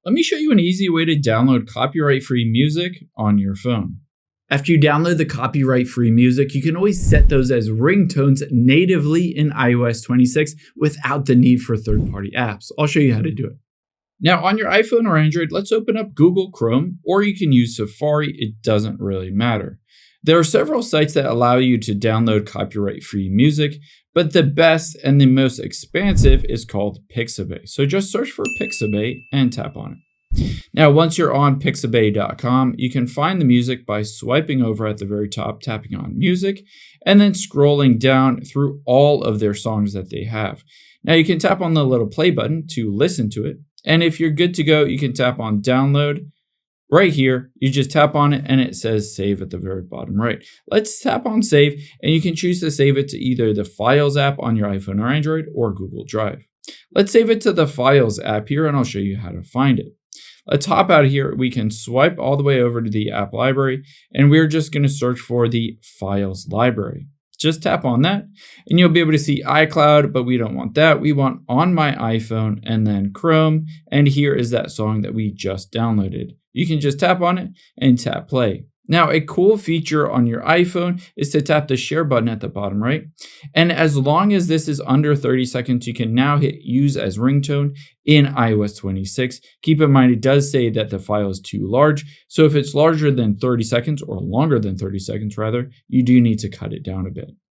Let me show you an easy way to download copyright-free music on your phone. After you download the copyright-free music, you can always set those as ringtones natively in iOS 26 without the need for third-party apps. I'll show you how to do it. Now, on your iPhone or Android, let's open up Google Chrome, or you can use Safari. It doesn't really matter. There are several sites that allow you to download copyright-free music, but the best and the most expansive is called Pixabay. So just search for Pixabay and tap on it. Now, once you're on pixabay.com, you can find the music by swiping over at the very top, tapping on music, and then scrolling down through all of their songs that they have. Now, you can tap on the little play button to listen to it. And if you're good to go, you can tap on download. Right here, you just tap on it and it says save at the very bottom right. Let's tap on save, and you can choose to save it to either the Files app on your iPhone or Android or Google Drive. Let's save it to the Files app here, and I'll show you how to find it. Let's hop out of here. We can swipe all the way over to the app library, and we're just going to search for the Files library. Just tap on that, and you'll be able to see iCloud, but we don't want that. We want On My iPhone and then Chrome, and here is that song that we just downloaded. You can just tap on it and tap play. Now, a cool feature on your iPhone is to tap the share button at the bottom right. And as long as this is under 30 seconds, you can now hit use as ringtone in iOS 26. Keep in mind, it does say that the file is too large. So if it's larger than 30 seconds or longer than 30 seconds rather, you do need to cut it down a bit.